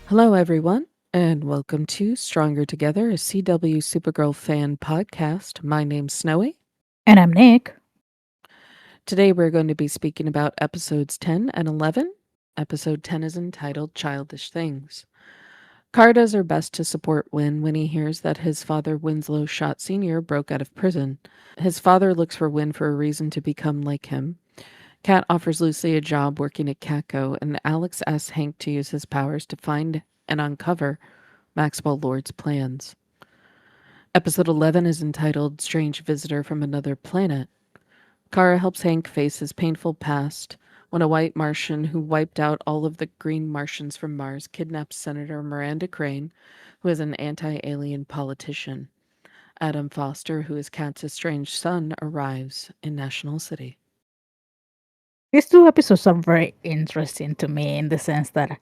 Hello, everyone, and welcome to Stronger Together, a CW Supergirl fan podcast. My name's Snowy. And I'm Nick. Today, we're going to be speaking about episodes 10 and 11. Episode 10 is entitled Childish Things. Kara does her best to support Winn when he hears that his father, Winslow Schott Sr., broke out of prison. His father looks for Winn for a reason to become like him. Kat offers Lucy a job working at CatCo, and Alex asks Hank to use his powers to find and uncover Maxwell Lord's plans. Episode 11 is entitled Strange Visitor from Another Planet. Kara helps Hank face his painful past when a white Martian who wiped out all of the Green Martians from Mars kidnaps Senator Miranda Crane, who is an anti-alien politician. Adam Foster, who is Kat's estranged son, arrives in National City. These two episodes are very interesting to me in the sense that,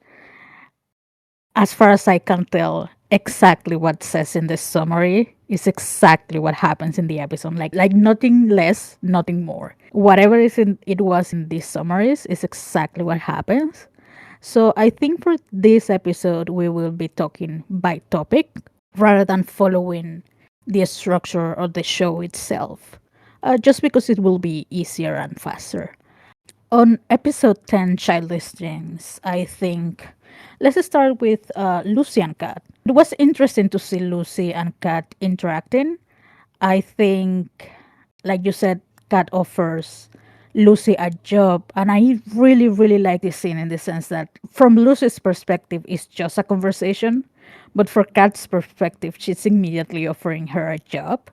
as far as I can tell, exactly what says in the summary is exactly what happens in the episode. Like nothing less, nothing more. Whatever it was in these summaries is exactly what happens. So I think for this episode we will be talking by topic rather than following the structure of the show itself. Just because it will be easier and faster. On episode 10, Childish Things, I think let's start with Lucy and Kat. It was interesting to see Lucy and Kat interacting. I think, like you said, Kat offers Lucy a job, and I really, really like this scene in the sense that, from Lucy's perspective, it's just a conversation, but for Kat's perspective, she's immediately offering her a job.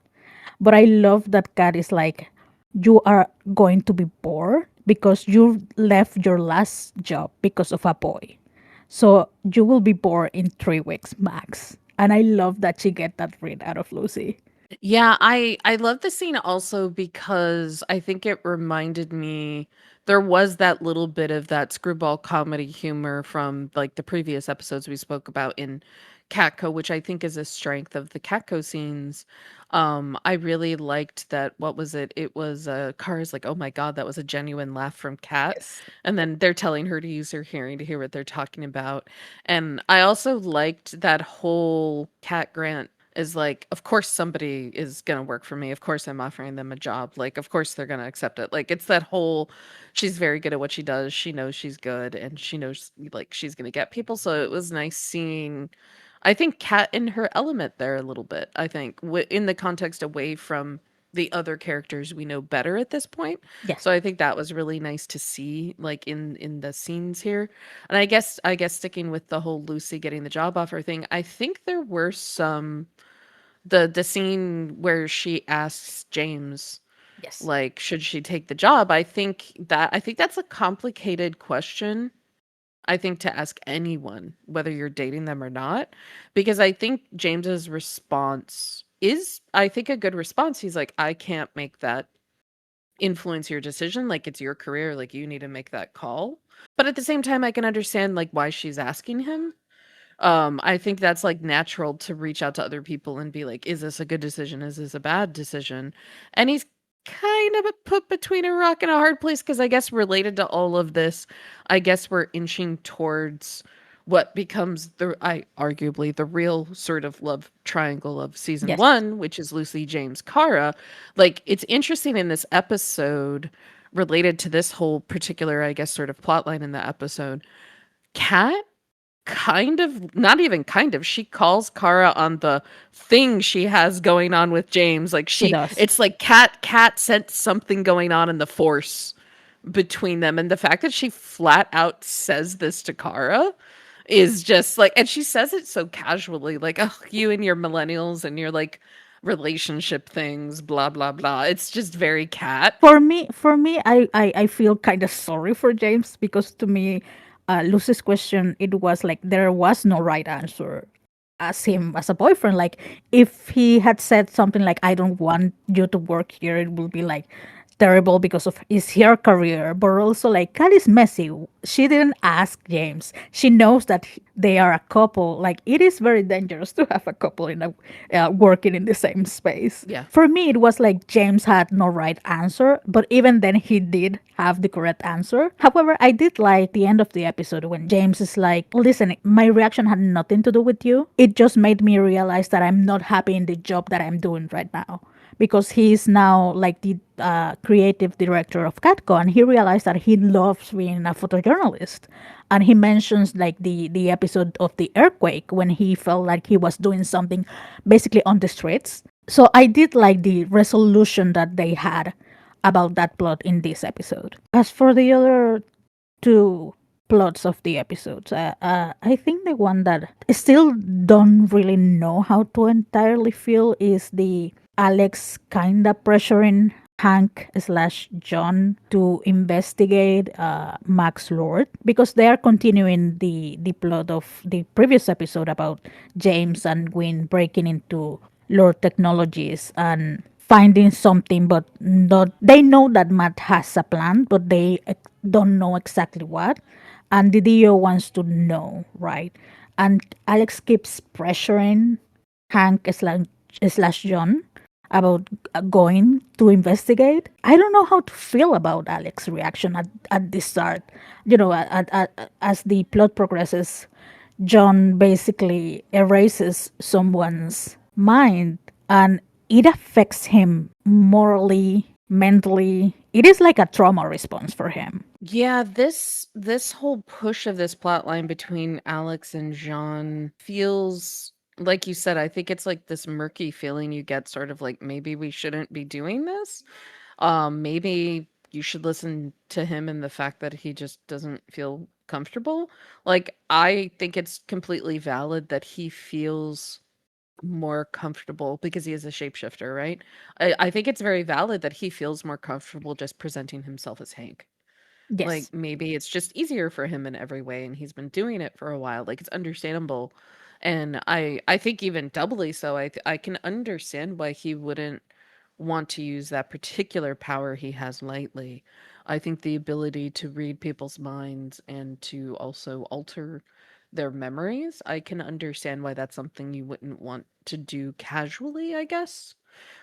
But I love that Kat is like, you are going to be bored because you left your last job because of a boy. So you will be bored in 3 weeks max. And I love that she get that read out of Lucy. Yeah, I love the scene also because I think it reminded me there was that little bit of that screwball comedy humor from like the previous episodes we spoke about in CatCo, which I think is a strength of the CatCo scenes. I really liked that. What was it? It was Cars like, oh my God, that was a genuine laugh from Cat. Yes. And then they're telling her to use her hearing to hear what they're talking about. And I also liked that whole Cat Grant is like, of course somebody is gonna work for me. Of course I'm offering them a job. Like, of course they're gonna accept it. Like, it's that whole, she's very good at what she does. She knows she's good and she knows like she's gonna get people. So it was nice seeing, I think, Kat in her element there a little bit. I think in the context away from the other characters we know better at this point. Yes. So I think that was really nice to see, like in the scenes here. And I guess sticking with the whole Lucy getting the job offer thing, I think there were some the scene where she asks James, Yes. like, should she take the job? I think that's a complicated question. I think to ask anyone, whether you're dating them or not, because I think James's response is, I think, a good response. He's like, I can't make that influence your decision. Like, it's your career. Like, you need to make that call. But at the same time, I can understand like why she's asking him. I think that's like natural to reach out to other people and be like, is this a good decision? Is this a bad decision? And he's kind of put between a rock and a hard place because I guess related to all of this, I guess we're inching towards what becomes the I arguably the real sort of love triangle of season Yes. one, which is Lucy, James, Kara. Like, it's interesting in this episode related to this whole particular, I guess, sort of plot line in the episode. Kat kind of, not even kind of, she calls Kara on the thing she has going on with James. Like, She does. it's like Cat sensed something going on in the force between them, and the fact that she flat out says this to Kara is just like, and she says it so casually, like, oh, you and your millennials and your like relationship things, blah blah blah. It's just very Cat. For me, I feel kind of sorry for James because to me, Lucy's question, it was like there was no right answer as him as a boyfriend. Like if he had said something like, "I don't want you to work here," it would be like terrible because of is her career, but also like Kat is messy. She didn't ask James. She knows that they are a couple. Like it is very dangerous to have a couple in a working in the same space. Yeah. For me, it was like James had no right answer, but even then he did have the correct answer. However, I did like the end of the episode when James is like, "Listen, my reaction had nothing to do with you. It just made me realize that I'm not happy in the job that I'm doing right now." Because he's now like the creative director of CatCo, and he realized that he loves being a photojournalist. And he mentions like the episode of the earthquake when he felt like he was doing something basically on the streets. So I did like the resolution that they had about that plot in this episode. As for the other two plots of the episodes, I think the one that I still don't really know how to entirely feel is the Alex kinda pressuring Hank slash John to investigate Max Lord because they are continuing the plot of the previous episode about James and Winn breaking into Lord Technologies and finding something, but not. They know that Matt has a plan, but they don't know exactly what. And the DO wants to know, right? And Alex keeps pressuring Hank slash John about going to investigate. I don't know how to feel about Alex's reaction at the start. You know, as the plot progresses, John basically erases someone's mind and it affects him morally, mentally. It is like a trauma response for him. Yeah, this whole push of this plot line between Alex and Jean feels like you said, I think it's like this murky feeling you get sort of like maybe we shouldn't be doing this. Maybe you should listen to him and the fact that he just doesn't feel comfortable. Like I think it's completely valid that he feels more comfortable because he is a shapeshifter, right? I think it's very valid that he feels more comfortable just presenting himself as Hank. Like, Yes. maybe it's just easier for him in every way, and he's been doing it for a while. Like, it's understandable, and I think even doubly so. I can understand why he wouldn't want to use that particular power he has lightly. I think the ability to read people's minds and to also alter their memories, I can understand why that's something you wouldn't want to do casually, I guess.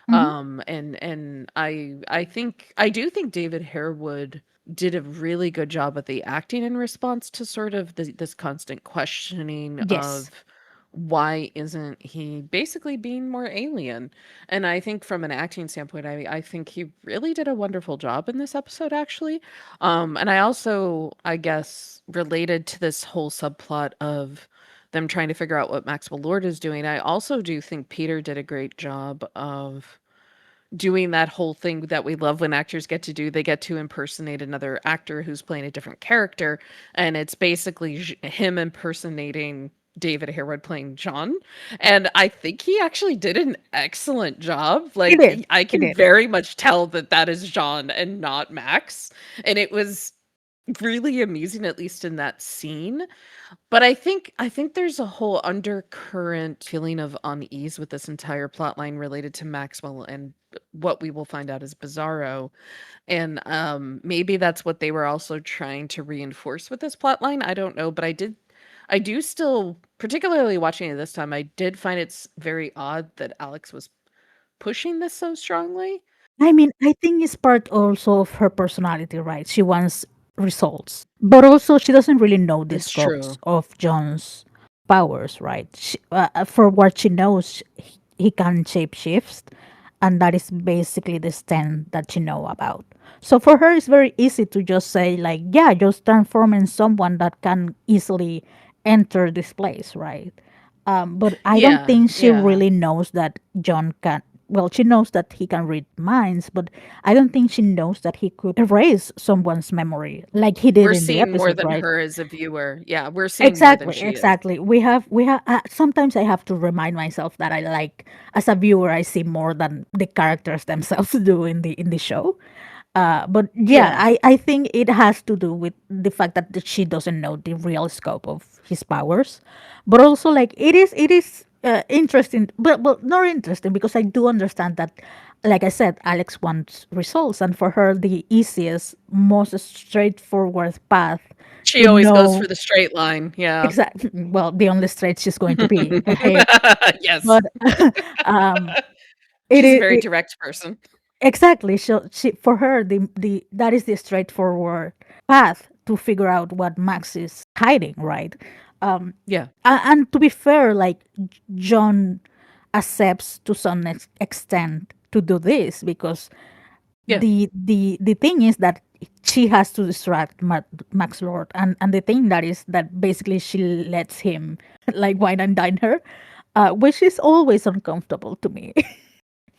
Hmm. And I think I do think David Harewood did a really good job at the acting in response to sort of this constant questioning Yes. of why isn't he basically being more alien? And I think from an acting standpoint, I think he really did a wonderful job in this episode, actually. And I also, I guess, related to this whole subplot of them trying to figure out what Maxwell Lord is doing, I also do think Peter did a great job of doing that whole thing that we love when actors get to do. They get to impersonate another actor who's playing a different character, and it's basically him impersonating David Harewood playing John. And I think he actually did an excellent job. He Like, did. I He can did. very much tell that that is John and not Max. And it was really amusing, at least in that scene. But I think there's a whole undercurrent feeling of unease with this entire plot line related to Maxwell and what we will find out is Bizarro. And maybe that's what they were also trying to reinforce with this plot line. I don't know, but I do still, particularly watching it this time, I did find it's very odd that Alex was pushing this so strongly. I mean, I think it's part also of her personality, right? She wants results, but also she doesn't really know the It's scopes true. of John's powers, right? For what she knows, he can shape shifts, and that is basically the stand that she know about. So for her, it's very easy to just say like, yeah, just transform in someone that can easily enter this place, right? But I don't Yeah, think she yeah. really knows that John can. Well, she knows that he can read minds, but I don't think she knows that he could erase someone's memory like he did We're in the seeing more episode, than right? her as a viewer. Yeah, we're seeing more than Exactly, she is. exactly. We have. Sometimes I have to remind myself that I like, as a viewer, I see more than the characters themselves do in the show. But yeah, Yeah. I think it has to do with the fact that she doesn't know the real scope of his powers, but also like it is. interesting, but well, not interesting because I do understand that, like I said, Alex wants results, and for her, the easiest, most straightforward path She to always goes know for the straight line, yeah. exactly, well, the only straight she's going to be ahead. Yes. But um, it She's a is very direct person. exactly. She for her the that is the straightforward path to figure out what Max is hiding, right? Yeah. And to be fair, like John accepts to some extent to do this because Yeah. the thing is that she has to distract Max Lord, and the thing that is that basically she lets him like wine and dine her, which is always uncomfortable to me.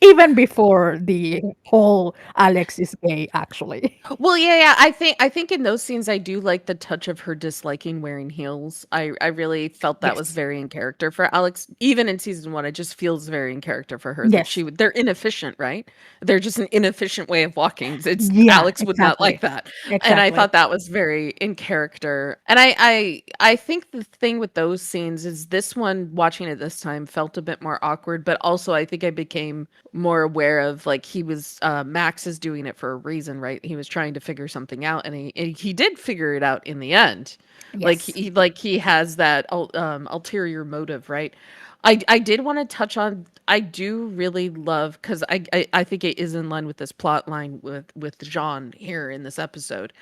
Even before the whole Alex is gay, actually. Well, yeah, yeah. I think in those scenes I do like the touch of her disliking wearing heels. I really felt that was Yes. very in character for Alex. Even in season 1, it just feels very in character for her that Yes. they're inefficient, right? They're just an inefficient way of walking. It's Yeah, Alex would not like exactly. that. And I Exactly. thought that was very in character. And I think the thing with those scenes is this one watching it this time felt a bit more awkward, but also I think I became more aware of like he was Max is doing it for a reason, right? He was trying to figure something out, and he did figure it out in the end. Yes. Like he has that ulterior motive, right? I did want to touch on. I do really love because I think it is in line with this plot line with Jean here in this episode.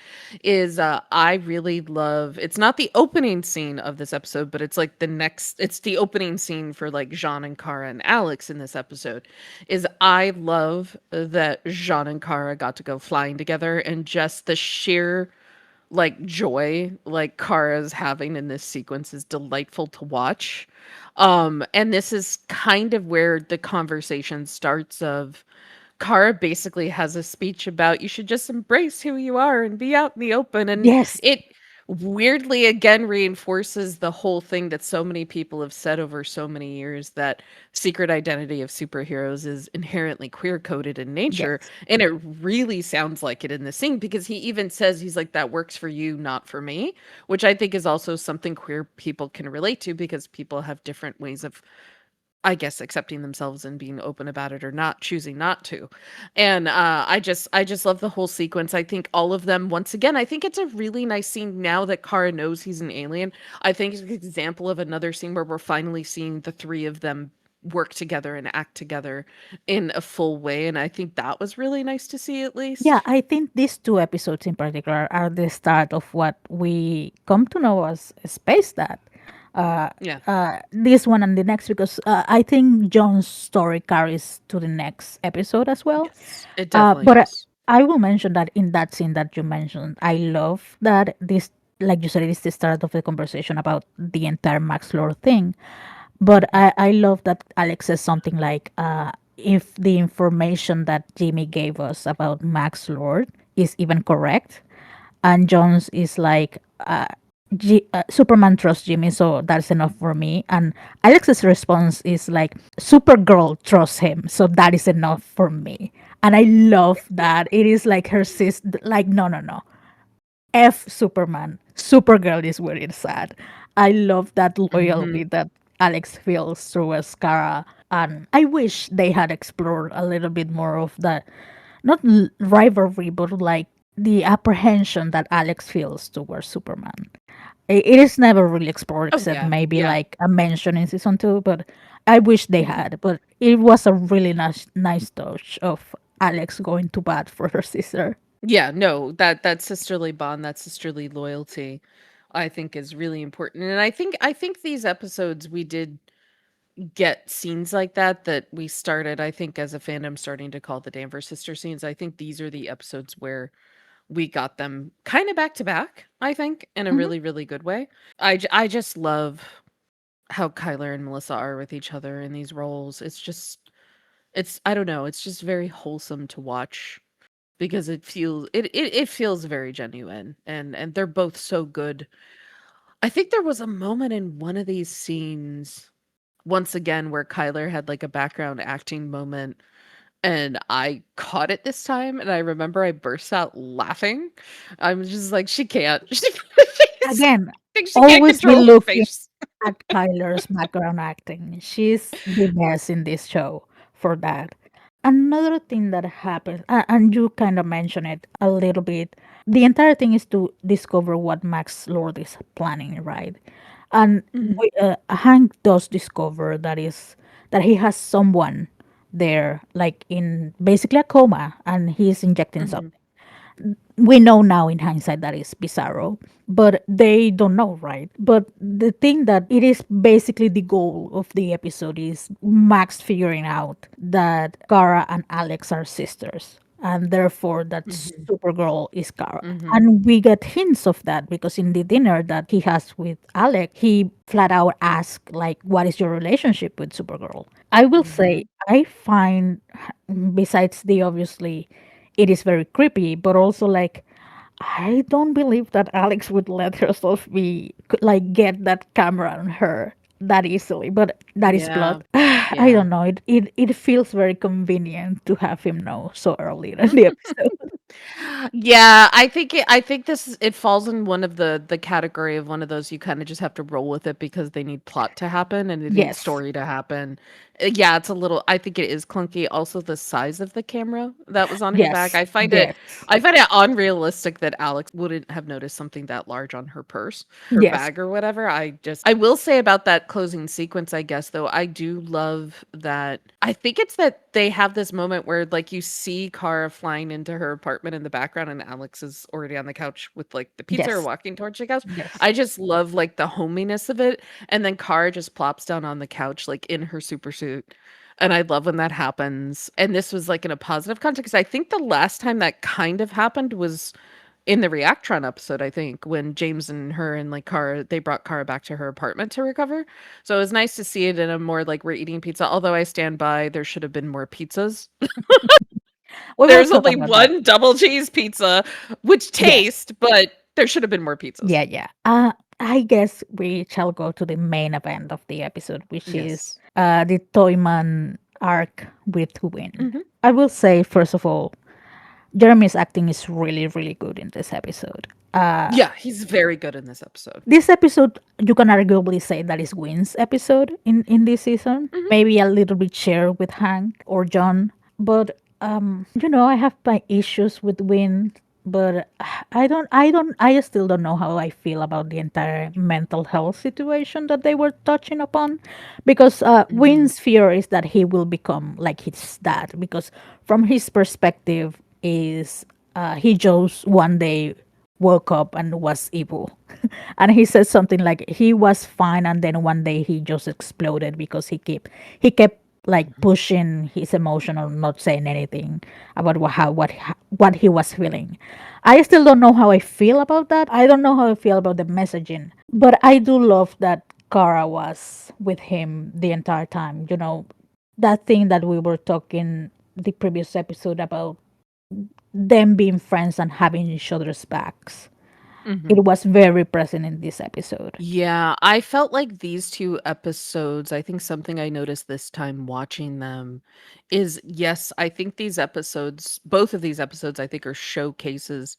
Is I really love. It's not the opening scene of this episode, but it's like the next. It's the opening scene for like Jean and Kara and Alex in this episode. Is I love that Jean and Kara got to go flying together and just the sheer like joy like Kara's having in this sequence is delightful to watch. And this is kind of where the conversation starts of Kara basically has a speech about you should just embrace who you are and be out in the open. And Yes. it weirdly again reinforces the whole thing that so many people have said over so many years that secret identity of superheroes is inherently queer coded in nature. Yes. And it really sounds like it in the scene because he even says he's like, that works for you, not for me, which I think is also something queer people can relate to because people have different ways of I guess accepting themselves and being open about it or not choosing not to. And I just love the whole sequence. I think all of them once again, I think it's a really nice scene now that Kara knows he's an alien. I think it's an example of another scene where we're finally seeing the three of them work together and act together in a full way and I think that was really nice to see at Yeah, least. I think these two episodes in particular are the start of what we come to know as Space Dad. Yeah. This one and the next, because I think John's story carries to the next episode as well. Yes. It definitely But does. I will mention that in that scene that you mentioned, I love that this, like you said, it is the start of the conversation about the entire Max Lord thing. But I love that Alex says something like, if the information that Jimmy gave us about Max Lord is even correct, and Jones is like, Superman trusts Jimmy, so that's enough for me. And Alex's response is like, Supergirl trusts him, so that is enough for me. And I love that. It is like her sis, like, no, no, no. F Superman. Supergirl is where it's at. I love that Mhm. loyalty that Alex feels towards Kara. And I wish they had explored a little bit more of that, not rivalry, but like the apprehension that Alex feels towards Superman. It is never really explored Oh except yeah. maybe Yeah. like a mention in season 2, but I wish they had. But it was a really nice touch of Alex going to bat for her sister. Yeah, no, that sisterly bond, that sisterly loyalty, I think is really important. And I think these episodes we did get scenes like that that we started, I think as a fandom starting to call the Danvers sister scenes. I think these are the episodes where we got them kind of back to back, I think, in a Hmm. really, really good way. I just love how Kyler and Melissa are with each other in these roles. It's I don't know, it's just very wholesome to watch because it feels very genuine and they're both so good. I think there was a moment in one of these scenes once again where Kyler had like a background acting moment and I caught it this time and I remember I burst out laughing. I'm just like she can't. She's Again, she can't always be control her looking face. at Kyler's background acting. She's the best in this show for that. Another thing that happens, and you kind of mentioned it a little bit, the entire thing is to discover what Max Lord is planning, right? And Mhm, Hank does discover that he has someone there, like in basically a coma, and he's injecting mhm, something. We know now in hindsight that is Bizarro, but they don't know, right? But the thing that it is basically the goal of the episode is Max figuring out that Kara and Alex are sisters, and therefore that mhm, Supergirl is Kara. mhm, And we get hints of that because in the dinner that he has with Alex, he flat out asks, like, what is your relationship with Supergirl? I will say, mhm. I find, besides the obviously, it is very creepy, but also like, I don't believe that Alex would let herself be like get that camera on her that easily. But that is Yeah, blood. I yeah. don't know. It feels very convenient to have him know so early in the episode. Yeah, I think it falls in one of the category of one of those you kinda just have to roll with it because they need plot to happen and they need Yes. story to happen. Yeah, it's a little I think it is clunky. Also, the size of the camera that was on her back, Yes. Yes. I find it unrealistic that Alex wouldn't have noticed something that large on her purse, her Yes. bag or whatever. I will say about that closing sequence, I guess, though, I do love that I think it's that they have this moment where, like, you see Kara flying into her apartment in the background and Alex is already on the couch with, like, the pizza or Yes. walking towards the couch. Yes. I just love, like, the hominess of it, and then Kara just plops down on the couch, like, in her super suit, and I love when that happens, and this was, like, in a positive context. I think the last time that kind of happened was in the Reactron episode, I think, when James and her and like Kara, they brought Kara back to her apartment to recover. So it was nice to see it in a more like we're eating pizza. Although I stand by, there should have been more pizzas. We will There's talk only about that. one double cheese pizza, which Yes. taste, but there should have been more pizzas. Yeah, yeah. I guess we shall go to the main event of the episode, which is Yes. the Toyman arc with Winn. Hmm. I will say, first of all, Jeremy's acting is really, really good in this episode. Yeah, he's very good in this episode. This episode, you can arguably say that is Wynn's episode in this season. Hmm. Maybe a little bit shared with Hank or John, but I have my issues with Wynn. But I still don't know how I feel about the entire mental health situation that they were touching upon, because Hmm. Wynn's fear is that he will become like his dad, because from his perspective is he just one day woke up and was evil. And he said something like he was fine and then one day he just exploded because he kept like pushing his emotion or not saying anything about what he was feeling. I still don't know how I feel about that. I don't know how I feel about the messaging, but I do love that Kara was with him the entire time. That thing that we were talking the previous episode about them being friends and having each other's backs. Hmm. It was very present in this episode. Yeah, I felt like these 2 episodes, I think something I noticed this time watching them is, yes, I think these episodes both of these episodes, I think, are showcases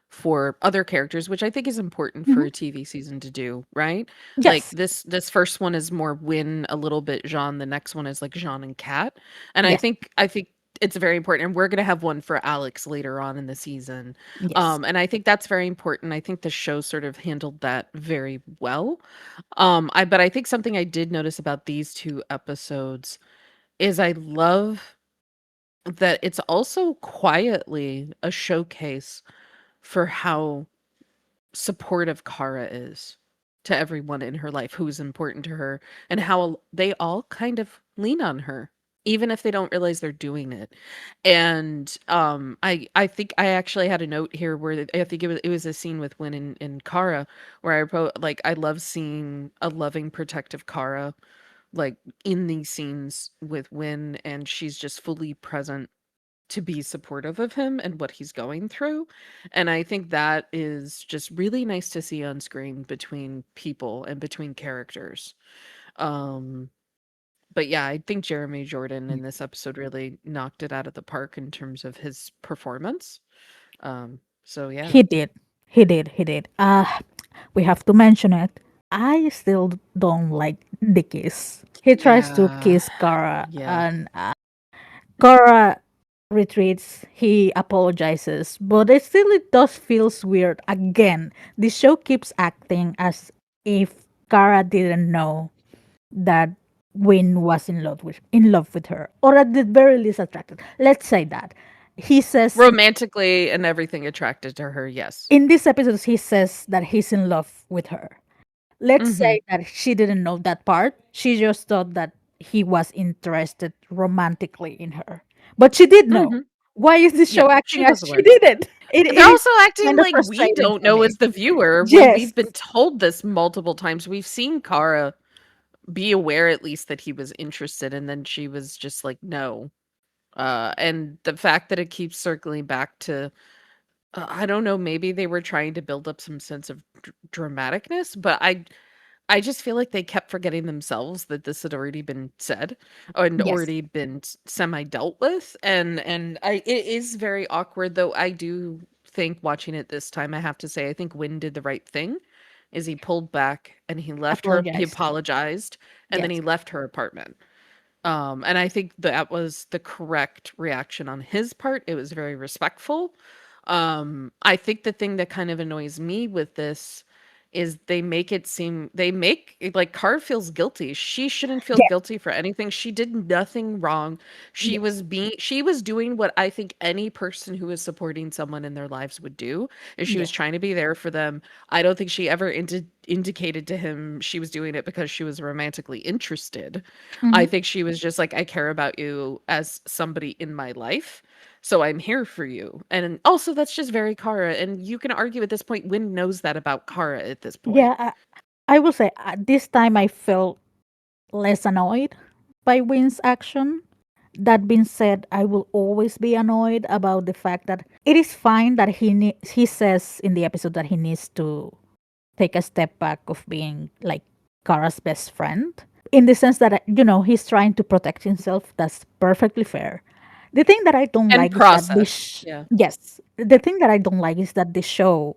for other characters, which I think is important for Mhm. a TV season to do, right? Like, Yes, this first one is more Win, a little bit Jean, the next one is, like, Jean and Kat, and yes, I think it's very important, and we're gonna have one for Alex later on in the season. yes. And I think that's very important. I think the show sort of handled that very well. But I think something I did notice about these 2 episodes is I love that it's also quietly a showcase for how supportive Kara is to everyone in her life who is important to her and how they all kind of lean on her even if they don't realize they're doing it. And I think I actually had a note here where I think it was a scene with Win and Kara where I wrote like I love seeing a loving protective Kara like in these scenes with Win and she's just fully present to be supportive of him and what he's going through. And I think that is just really nice to see on screen between people and between characters. Um, but yeah, I think Jeremy Jordan in this episode really knocked it out of the park in terms of his performance. So yeah. He did. He did. He did. We have to mention it. I still don't like the kiss. He tries to Yeah. kiss Kara, Yeah. and Kara retreats. He apologizes, but it does feels weird. Again, the show keeps acting as if Kara didn't know that Winn was in love with her, or at the very least attracted. Let's say that he says Romantically and everything attracted to her, yes. in this episode he says that he's in love with her. Let's Mhm. say that she didn't know that part. She just thought that he was interested romantically in her. But she did know. Mhm. Why is this Yeah, show acting she as was she aware. didn't? They're It is also acting kind of like we frustrating don't for know as me. the viewer when Yes. we've been told this multiple times. We've seen Kara be aware at least that he was interested, and then she was just like, "No." And the fact that it keeps circling back to I don't know, maybe they were trying to build up some sense of dramaticness, but I just feel like they kept forgetting themselves that this had already been said and Yes. already been semi dealt with, and it is very awkward. Though I do think watching it this time, I have to say I think Wynn did the right thing. Is he pulled back and he Apologized. apologized, and then Yes. he left her apartment. And I think that was the correct reaction on his part. It was very respectful. I think the thing that kind of annoys me with this is they make it like Carr feels guilty. She shouldn't feel Yes. guilty for anything. She did nothing wrong. Yes. She was doing what I think any person who is supporting someone in their lives would do. Is she was Yes. trying to be there for them. I don't think she ever indicated to him she was doing it because she was romantically interested. I Hmm. think she was just like, I care about you as somebody in my life. So I'm here for you. And also that's just very Kara. And you can argue at this point, Wynn knows that about Kara at this point. Yeah. I will say this time I felt less annoyed by Wynn's action. That being said, I will always be annoyed about the fact that it is fine that he says in the episode that he needs to take a step back of being like Kara's best friend in the sense that he's trying to protect himself. That's perfectly fair. The thing that I don't And like is that process. Yeah. yes, the thing that I don't like is that the show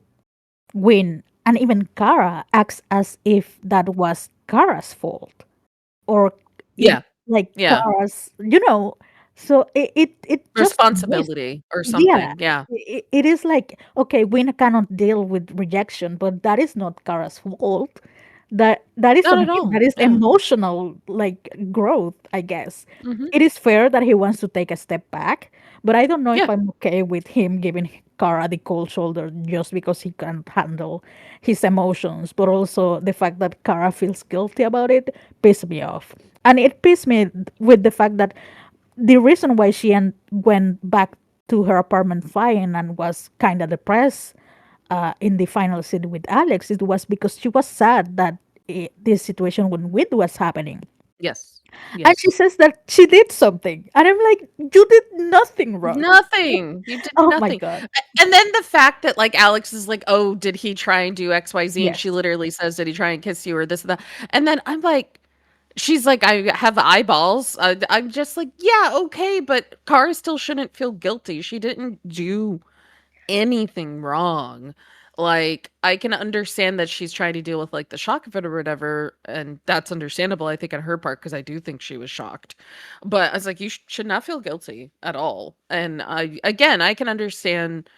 Win and even Kara acts as if that was Kara's fault or it Yeah. like Yeah. cars, so it just missed. Responsibility or Yeah, something. Yeah. it is like, okay, we cannot deal with rejection, but that is not Kara's fault. That is Not on at him. all. That is Yeah. emotional, like, growth, I guess. Hmm. It is fair that he wants to take a step back, but I don't know if Yeah. I'm okay with him giving Kara the cold shoulder just because he can't handle his emotions, but also the fact that Kara feels guilty about it pissed me off. And it pissed me with the fact that the reason why she went back to her apartment flying and was kind of depressed in the final scene with Alex, it was because she was sad that this situation with Wid was happening. Yes. And she Yes. says that she did something. And I'm like, you did nothing wrong. Nothing. You did Oh my nothing. God. And then the fact that like Alex is like, "Oh, did he try and do XYZ?" And Yes. she literally says, "Did he try and kiss you or this and that?" And then I'm like, she's like, "I have eyeballs." I'm just like, "Yeah, okay, but Kara still shouldn't feel guilty. She didn't do anything wrong." Like, I can understand that she's trying to deal with like the shock of it or whatever, and that's understandable, I think, on her part, because I do think she was shocked. But I was like, you should not feel guilty at all. And again, I can understand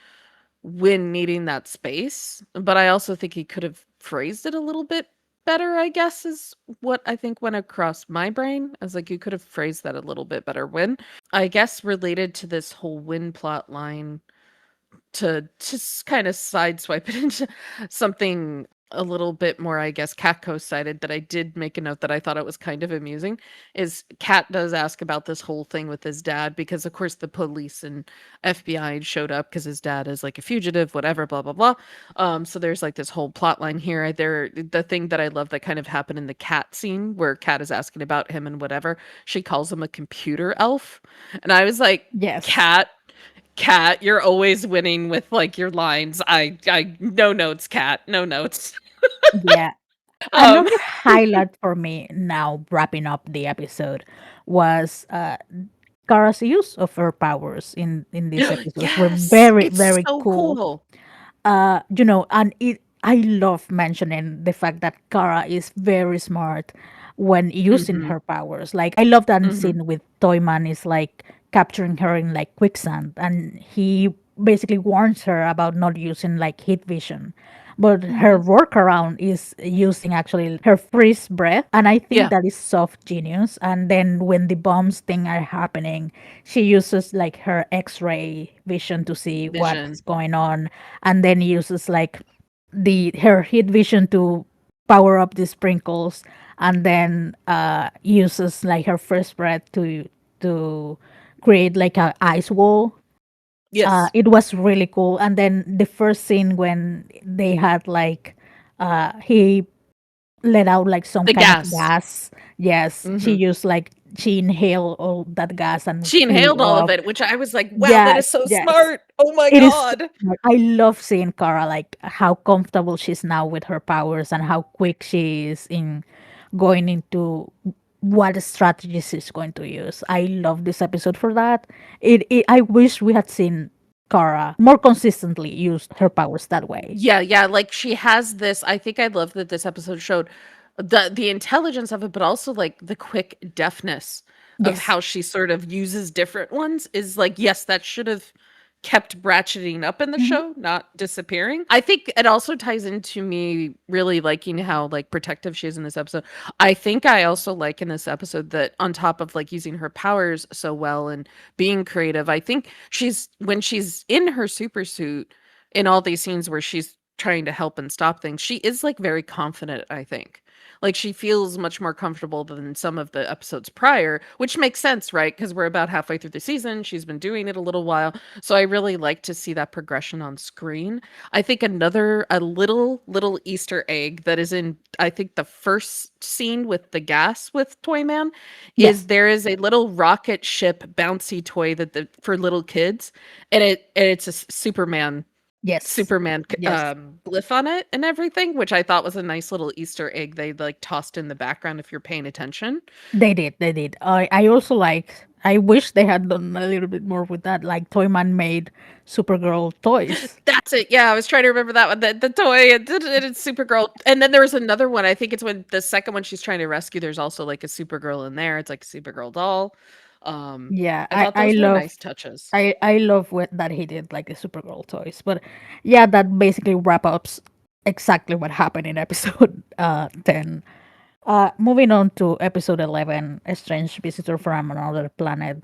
when needing that space, but I also think he could have phrased it a little bit better, I guess, is what I think went across my brain. I was like, you could have phrased that a little bit better. When I guess related to this whole Win plot line, to just kind of sideswipe it into something a little bit more, I guess, CatCo sided, that I did make a note that I thought it was kind of amusing, is Cat does ask about this whole thing with his dad, because of course the police and FBI showed up because his dad is like a fugitive, whatever, blah blah blah. So there's like this whole plot line here. The thing that I love that kind of happened in the Cat scene where Cat is asking about him and whatever, she calls him a computer elf. And I was like, Yes. Cat, you're always winning with like your lines. No notes, Cat, no notes. Yeah. Um, Another highlight for me now, wrapping up the episode, was Kara's use of her powers in these episodes were yes, very, it's very so cool. cool. And I love mentioning the fact that Kara is very smart when using Mhm. her powers. Like I love that Mhm. scene with Toyman is like capturing her in like quicksand, and he basically warns her about not using like heat vision. But her Mhm. workaround is using actually her freeze breath, and I think Yeah. that is soft genius. And then when the bombs thing are happening, she uses like her X-ray vision to see what's Vision. going on, and then uses like the her heat vision to power up the sprinkles, and then uses like her first breath to create like a ice wall. Yes. It was really cool. And then the first scene when they had like he let out like some The kind of gas. gas. Yes, she Mhm. used like she inhaled all that gas and She flew inhaled all of up. it, which I was like, "Wow, that Yes, is so yes. smart. Oh my It is so god." smart. I love seeing Kara like how comfortable she's now with her powers and how quick she is in going into what strategies she's going to use. I love this episode for that. I wish we had seen Kara more consistently use her powers that way. Yeah, yeah, like, she has this I think I love that this episode showed the intelligence of it, but also, like, the quick deftness of Yes. how she sort of uses different ones is like, yes, that should have kept ratcheting up in the Mhm. show, not disappearing. I think it also ties into me really liking how, like, protective she is in this episode. I think I also like in this episode that on top of, like, using her powers so well and being creative, I think she's when she's in her super suit in all these scenes where she's trying to help and stop things, she is like very confident, I think. Like she feels much more comfortable than some of the episodes prior, which makes sense, right? Because we're about halfway through the season. She's been doing it a little while. So I really like to see that progression on screen. I think a little Easter egg that is in I think the first scene with the gas with Toyman is Yes. there is a little rocket ship bouncy toy that for little kids and it's a Superman Yes. Yes. glyph on it and everything, which I thought was a nice little Easter egg they, like, tossed in the background if you're paying attention. They did. They did. I also like. I wish they had done a little bit more with that. Like Toyman made Supergirl toys. That's it, yeah, I was trying to remember that one, the toy, it's Supergirl, and then there was another one, I think it's when the second one she's trying to rescue, there's also, like, a Supergirl in there, it's like a Supergirl doll. Yeah, I thought I those were love. nice touches. I love what that he did like the Supergirl toys. But yeah, that basically wrap ups exactly what happened in episode 10. Moving on to episode 11, A Strange Visitor from Another Planet.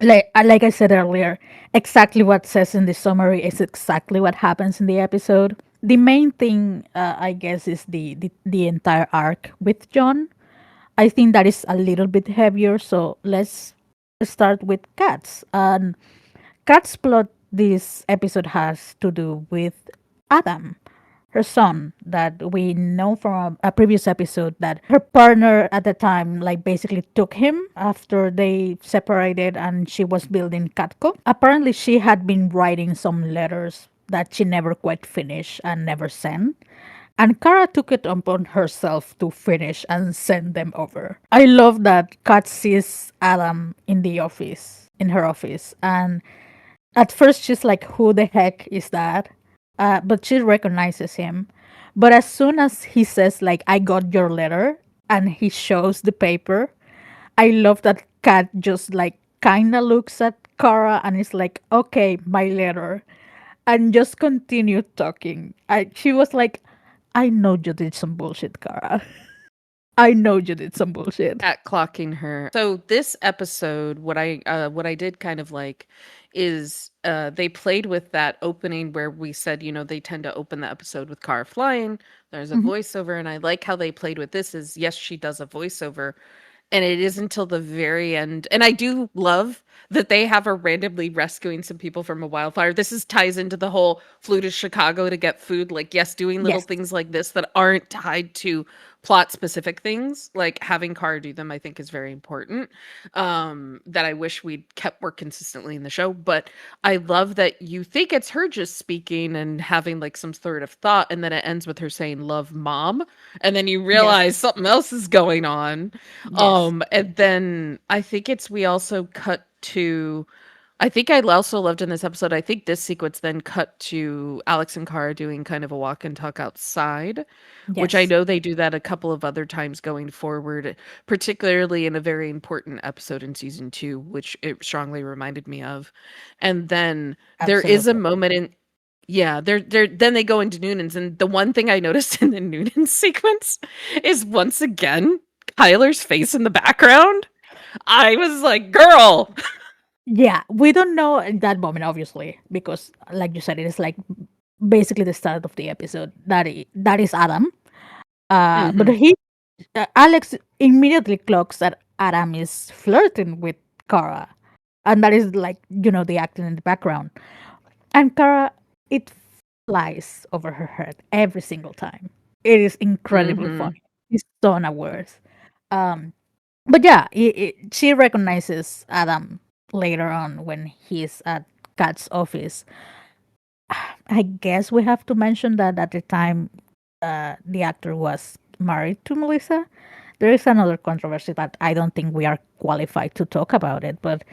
Like I said earlier, exactly what says in the summary is exactly what happens in the episode. The main thing, I guess, is the entire arc with John. I think that is a little bit heavier, so let's start with Cats. Kat's plot this episode has to do with Adam, her son, that we know from a previous episode that her partner at the time like basically took him after they separated and she was building CatCo. Apparently she had been writing some letters that she never quite finished and never sent. And Kara took it upon herself to finish and send them over. I love that Kat sees Adam in the office, in her office, and at first, she's like, who the heck is that? But she recognizes him. But as soon as he says, like, I got your letter, and he shows the paper, I love that Kat just like kind of looks at Kara and is like, okay, my letter. And just continue talking. She was like, I know you did some bullshit, Kara. I know you did some bullshit. At clocking her. So this episode, what I did kind of like is they played with that opening where we said, you know, they tend to open the episode with car flying. There's a Mhm. voiceover, and I like how they played with this is yes, she does a voiceover, and it is until the very end. And I do love that they have her randomly rescuing some people from a wildfire. This is ties into the whole flew to Chicago to get food. Like, yes, doing little Yes. things like this that aren't tied to plot specific things, like having Car do them, I think is very important. That I wish we'd kept more consistently in the show. But I love that you think it's her just speaking and having like some sort of thought, and then it ends with her saying, "Love, Mom." And then you Yes. realize something else is going on. Yes. And then I think it's we also cut to I think I also loved in this episode, I think this sequence then cut to Alex and Kara doing kind of a walk and talk outside, which I Yes, know they do that a couple of other times going forward, particularly in a very important episode in season 2, which it strongly reminded me of. And then there is a absolutely. moment in yeah, they're then they go into Noonan's, and the one thing I noticed in the Noonan sequence is once again Kyler's face in the background. I was like, "Girl." Yeah, we don't know at that moment, obviously, because, like you said, it is like basically the start of the episode. That is Adam. But Mhm. Alex immediately clocks that Adam is flirting with Kara, and that is like the acting in the background. And Kara, it flies over her head every single time. It is incredibly Mhm. funny. It's so unawares. Um, but yeah, she recognizes Adam later on when he's at Kat's office. I guess we have to mention that at the time, the actor was married to Melissa. There is another controversy that I don't think we are qualified to talk about it, but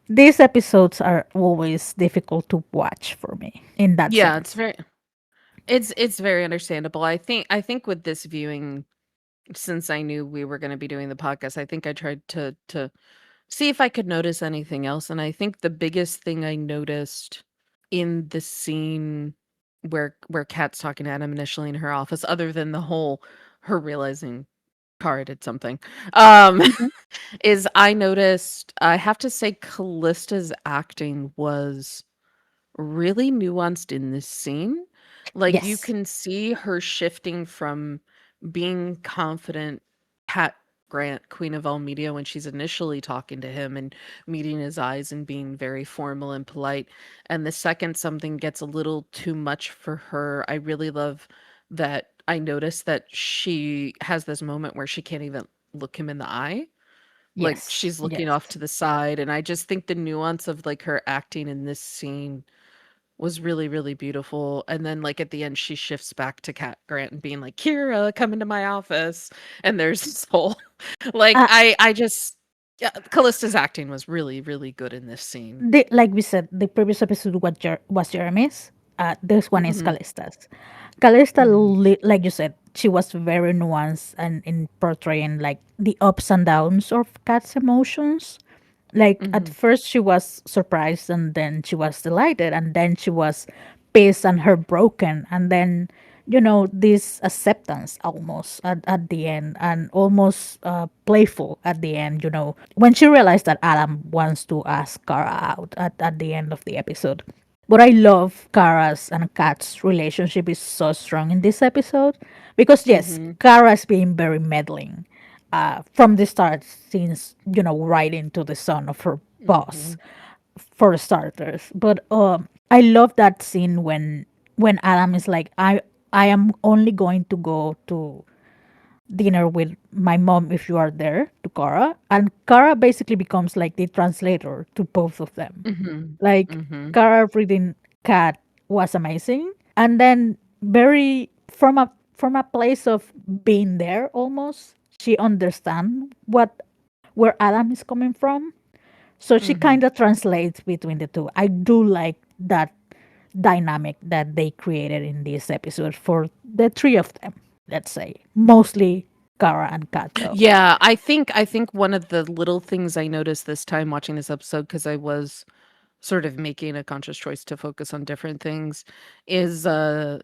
these episodes are always difficult to watch for me in that Yeah, sense. it's very understandable. I think with this viewing, since I knew we were gonna be doing the podcast, I think I tried to see if I could notice anything else, and I think the biggest thing I noticed in the scene where Kat's talking to Adam initially in her office, other than the whole her realizing Kara did something, um, Mhm. is I noticed I have to say Callista's acting was really nuanced in this scene. Like, you Yes, can see her shifting from being confident Cat Grant, Queen of all media, when she's initially talking to him and meeting his eyes and being very formal and polite. And the second something gets a little too much for her, I really love that I noticed that she has this moment where she can't even look him in the eye. Like, yes, she's looking yes. off to the side. And I just think the nuance of like her acting in this scene was really, really beautiful, and then, like, at the end, she shifts back to Cat Grant and being like, "Kira, come into my office," and there's this whole like, Uh, I just yeah, Callista's acting was really, really good in this scene. like we said, the previous episode was Jeremy's. This one is Mhm, Callista's. Callista, mhm, like you said, she was very nuanced and in portraying like the ups and downs of Kat's emotions. Like at mhm, first she was surprised and then she was delighted and then she was pissed and heartbroken and then this acceptance almost at the end and almost playful at the end when she realized that Adam wants to ask Kara out at the end of the episode. But I love Kara's and Kat's relationship is so strong in this episode because yes, mhm, Kara's being very meddling from the start, since right into the son of her boss, mhm, for starters. But I love that scene when Adam is like, I am only going to go to dinner with my mom if you are there, to Kara, and Kara basically becomes like the translator to both of them. mhm, Like mhm, Kara reading Cat was amazing, and then very from a place of being there almost, she understand where Adam is coming from. So she mhm. kind of translates between the two. I do like that dynamic that they created in this episode for the three of them. Let's say mostly Kara and Kat though. Yeah, I think one of the little things I noticed this time watching this episode, because I was sort of making a conscious choice to focus on different things, is the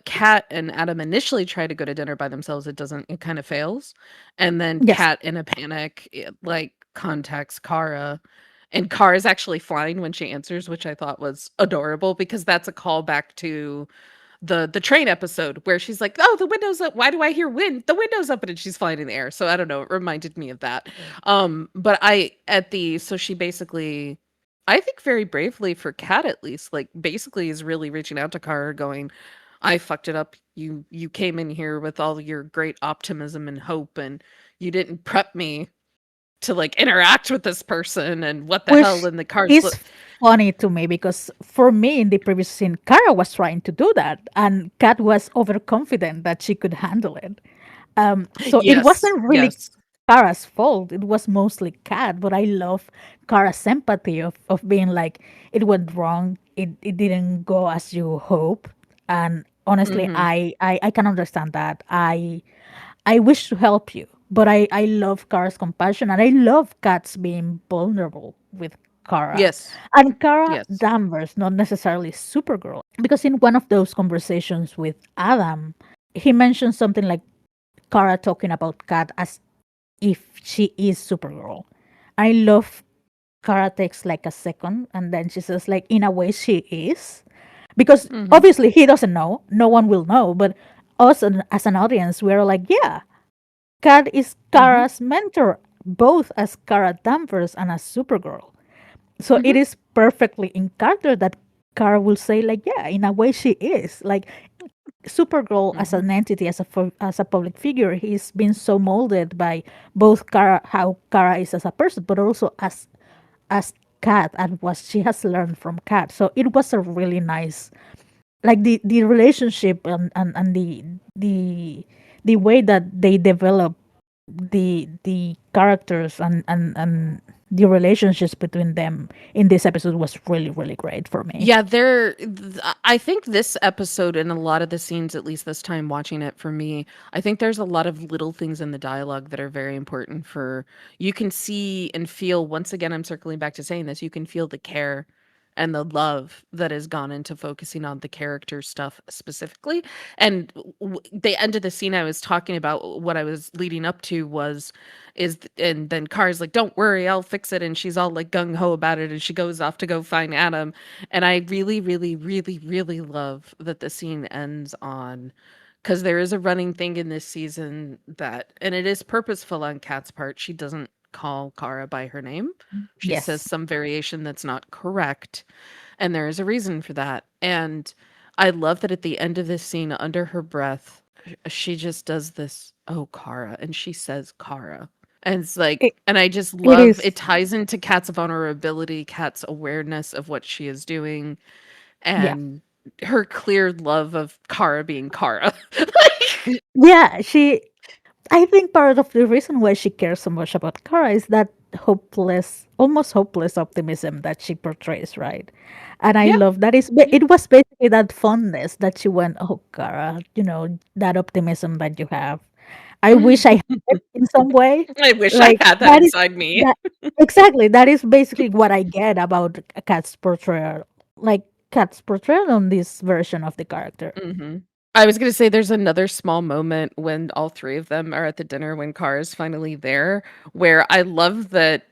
Cat and Adam initially try to go to dinner by themselves. It kind of fails, and then Yes, Cat in a panic like contacts Kara, and Kara is actually flying when she answers, which I thought was adorable because that's a callback to the train episode where she's like, "Oh, the window's up. Why do I hear wind? The window's open," and she's flying in the air. So I don't know. It reminded me of that. But I at the so she basically, I think very bravely for Kat at least, like basically is really reaching out to Kara, going, "I fucked it up. You came in here with all your great optimism and hope, and you didn't prep me to like interact with this person. And what the hell?" which And the cards is look. funny to me because for me in the previous scene, Kara was trying to do that, and Kat was overconfident that she could handle it. So it Yes, wasn't really yes. Kara's fault. It was mostly Kat, but I love Kara's sympathy of being like, it went wrong. It didn't go as you hope. And honestly, Mhm. I can understand that. I wish to help you, but I love Kara's compassion and I love Kat's being vulnerable with Kara. Yes. And Kara Yes. Danvers, not necessarily Supergirl. Because in one of those conversations with Adam, he mentioned something like Kara talking about Kat as if she is Supergirl. I love Kara takes like a second and then she says like in a way she is. Because Mhm. obviously he doesn't know. No one will know. But us as an audience, we're like, yeah, Kat is Mhm. Kara's mentor, both as Kara Danvers and as Supergirl. So Mhm. it is perfectly in character that Kara will say, like, yeah, in a way she is. Like Supergirl as Mhm. an entity, as a public figure, he's been so molded by both Kara, how Kara is as a person, but also as Kat and what she has learned from Kat. So it was a really nice, like the relationship and the way that they develop the characters and the relationships between them in this episode was really really great for me. Yeah, I think this episode and a lot of the scenes, at least this time watching it for me, I think there's a lot of little things in the dialogue that are very important for you can see and feel, once again, I'm circling back to saying this, you can feel the care and the love that has gone into focusing on the character stuff specifically. And the end of the scene I was talking about, what I was leading up to was, and then Car's like, don't worry, I'll fix it. And she's all like gung ho about it. And she goes off to go find Adam. And I really, really, really, really love that the scene ends on, because there is a running thing in this season that, and it is purposeful on Kat's part, she doesn't call Kara by her name. She says Yes, some variation that's not correct. And there is a reason for that. And I love that at the end of this scene, under her breath, she just does this, oh, Kara. And she says, Kara. And it's like, it, and I just it love it is. ties into Kat's vulnerability, Kat's awareness of what she is doing, Yeah, and her clear love of Kara being Kara. Like, yeah, she I think part of the reason why she cares so much about Kara is that hopeless, almost hopeless optimism that she portrays, right? And I yeah. love that Yeah. it was basically that fondness that she went, oh, Kara, that optimism that you have. I wish I had it in some way. I wish I Like had that inside me. that exactly that is basically what I get about Kat's portrayal. Like Kat's portrayal on this version of the character. Mhm. I was gonna say there's another small moment when all 3 of them are at the dinner when Car is finally there, where I love that,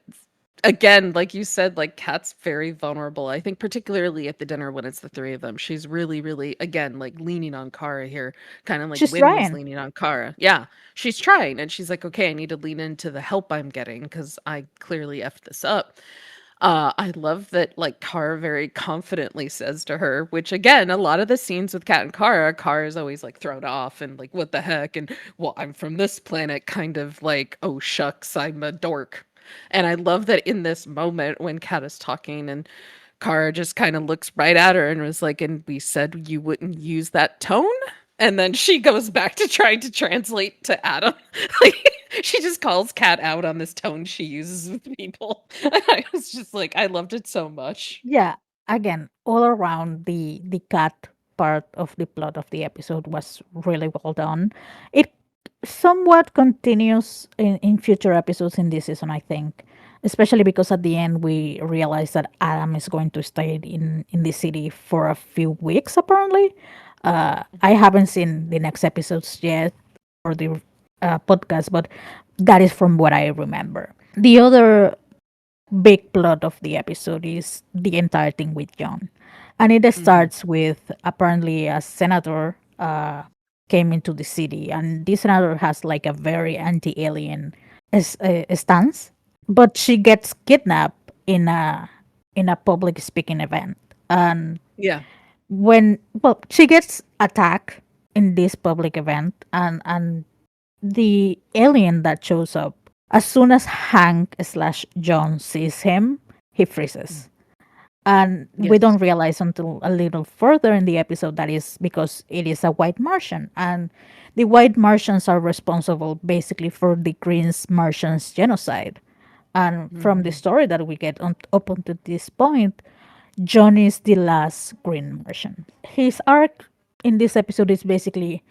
again, like you said, like, Kat's very vulnerable. I think particularly at the dinner when it's the 3 of them, she's really, really, again, like, leaning on Kara here, kinda like She's Winn was trying. leaning on Kara. Yeah, she's trying, and she's like, "Okay, I need to lean into the help I'm getting because I clearly effed this up." I love that, like, Kara very confidently says to her, which again, a lot of the scenes with Kat and Kara is always like thrown off and like, what the heck? And well, I'm from this planet, kind of like, oh shucks, I'm a dork. And I love that in this moment when Kat is talking and Kara just kind of looks right at her and was like, and we said you wouldn't use that tone. And then she goes back to trying to translate to Adam. Like, she just calls Kat out on this tone she uses with people. And I was just like, I loved it so much. Yeah, again, all around the cat part of the plot of the episode was really well done. It somewhat continues in future episodes in this season, I think. Especially because at the end we realize that Adam is going to stay in the city for a few weeks apparently. I haven't seen the next episodes yet or the podcast, but that is from what I remember. The other big plot of the episode is the entire thing with John. And it Mhm. starts with apparently a senator came into the city, and this senator has like a very anti alien stance, but she gets kidnapped in a public speaking event. And Yeah. she gets attacked in this public event, and the alien that shows up, as soon as Hank slash John sees him, he freezes. And we Yes. don't realize until a little further in the episode that is because it is a White Martian. And the White Martians are responsible basically for the Green Martians genocide. And from the Mhm. story that we get up until this point, John is the last Green Martian. His arc in this episode is basically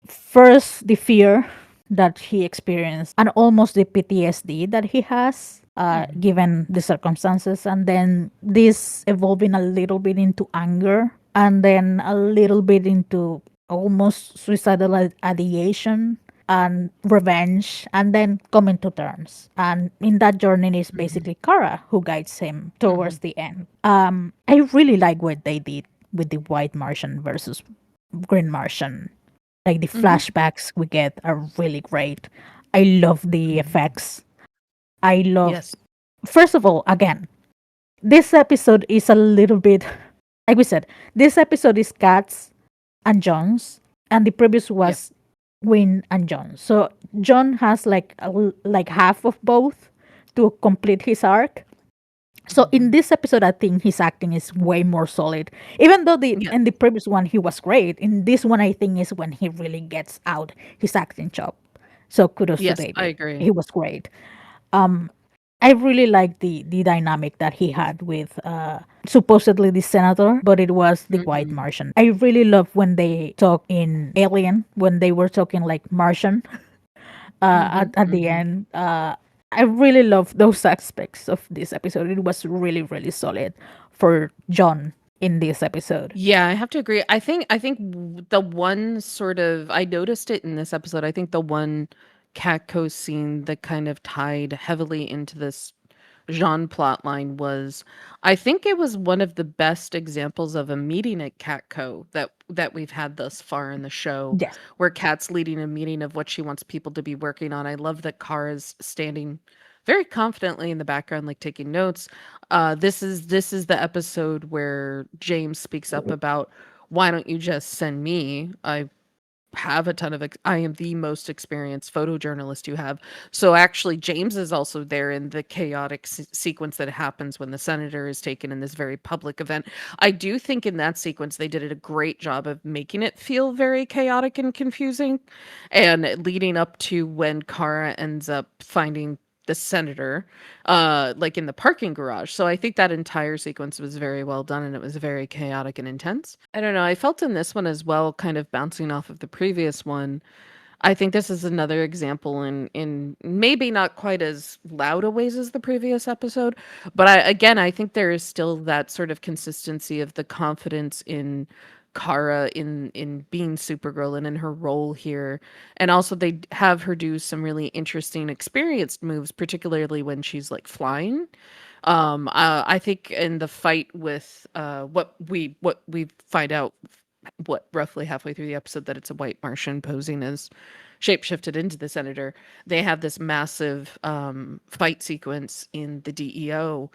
first the fear that he experienced and almost the PTSD that he has Mhm. given the circumstances, and then this evolving a little bit into anger and then a little bit into almost suicidal ideation and revenge, and then coming to terms. And in that journey is Mhm. basically Kara who guides him towards Mhm. the end. I really like what they did with the White Martian versus Green Martian. Like the Mhm. flashbacks we get are really great. I love the Mhm. effects. I love, Yes. first of all, again, this episode is a little bit, like we said, this episode is Katz and John's, and the previous Yep. was Winn and John. So John has like like half of both to complete his arc. So in Mhm. this episode, I think his acting is way more solid. Even though the Yes. in the previous one he was great, in this one I think is when he really gets out his acting job. So kudos to Yes, I David. agree. He was great. I really like the dynamic that he had with supposedly the senator, but it was the White Mhm. Martian. I really love when they talk in Alien, when they were talking like Martian Mhm. at the Mhm. end. I really love those aspects of this episode. It was really, really solid for John in this episode. Yeah, I have to agree. The one sort of I noticed it in this episode. I think the one CatCo scene that kind of tied heavily into this Jean plot line was I think it was one of the best examples of a meeting at CatCo that we've had thus far in the show, Yes. where Kat's leading a meeting of what she wants people to be working on. I love that Kara's standing very confidently in the background, like taking notes. This is the episode where James speaks up about why don't you just send me? I have a ton of I am the most experienced photojournalist you have. So actually James is also there in the chaotic sequence that happens when the senator is taken in this very public event. I do think in that sequence they did a great job of making it feel very chaotic and confusing, and leading up to when Kara ends up finding the senator like in the parking garage. So I think that entire sequence was very well done, and it was very chaotic and intense. I don't know, I felt in this one as well, kind of bouncing off of the previous one. I think this is another example in maybe not quite as loud a ways as the previous episode, but I think there is still that sort of consistency of the confidence in Kara in being Supergirl and in her role here. And also they have her do some really interesting experienced moves, particularly when she's like flying. I think in the fight with what we find out what roughly halfway through the episode that it's a White Martian posing as shapeshifted into the senator. They have this massive fight sequence in the DEO.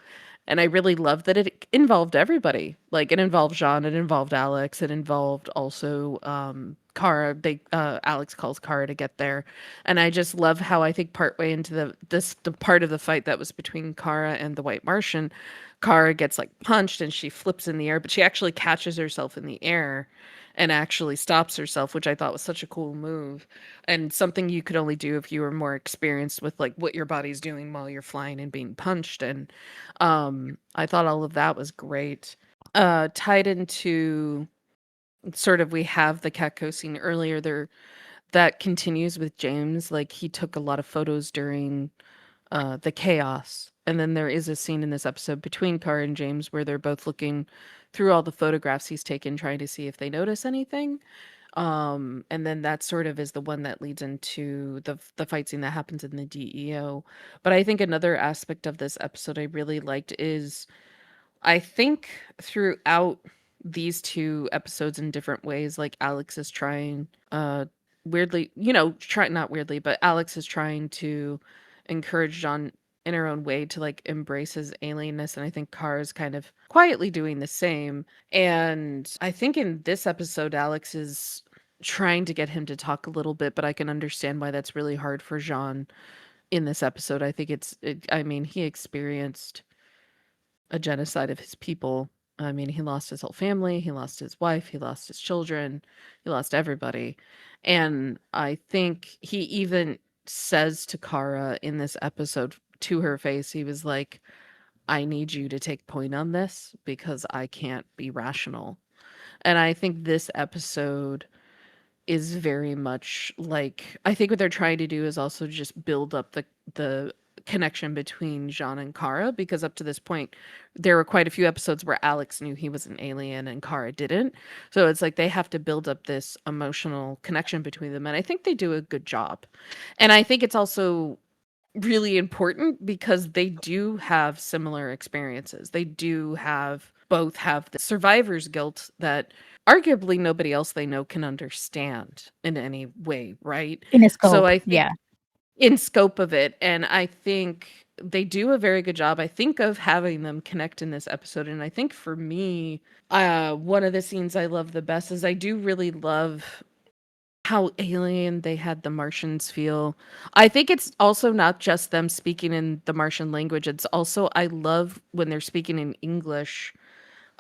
And I really love that it involved everybody. Like it involved Jean, it involved Alex, it involved also Kara. They Alex calls Kara to get there. And I just love how I think partway into the part of the fight that was between Kara and the White Martian, Kara gets like punched and she flips in the air, but she actually catches herself in the air and actually stops herself, which I thought was such a cool move and something you could only do if you were more experienced with like what your body's doing while you're flying and being punched. And I thought all of that was great. Tied into sort of we have the CatCo scene earlier there that continues with James. Like he took a lot of photos during the chaos. And then there is a scene in this episode between Kara and James where they're both looking through all the photographs he's taken, trying to see if they notice anything. And then that sort of is the one that leads into the fight scene that happens in the DEO. But I think another aspect of this episode I really liked is I think throughout these two episodes in different ways, like Alex is trying weirdly, try not weirdly, but Alex is trying to encourage John in her own way to like embrace his alienness, and I think Kara is kind of quietly doing the same. And I think in this episode Alex is trying to get him to talk a little bit, but I can understand why that's really hard for Jean in this episode. I think I mean, he experienced a genocide of his people. I mean, he lost his whole family, he lost his wife, he lost his children, he lost everybody. And I think he even says to Kara in this episode to her face, he was like, I need you to take point on this because I can't be rational. And I think this episode is very much like, I think what they're trying to do is also just build up the connection between Jean and Kara, because up to this point there were quite a few episodes where Alex knew he was an alien and Kara didn't. So it's like they have to build up this emotional connection between them, and I think they do a good job. And I think it's also really important because they do have similar experiences. They do have both have the survivor's guilt that arguably nobody else they know can understand in any way, right? In a So scope, I think yeah. in scope of it, and I think they do a very good job, I think, of having them connect in this episode. And I think for me, one of the scenes I love the best is I do really love how alien they had the Martians feel. I think it's also not just them speaking in the Martian language. It's also I love when they're speaking in English.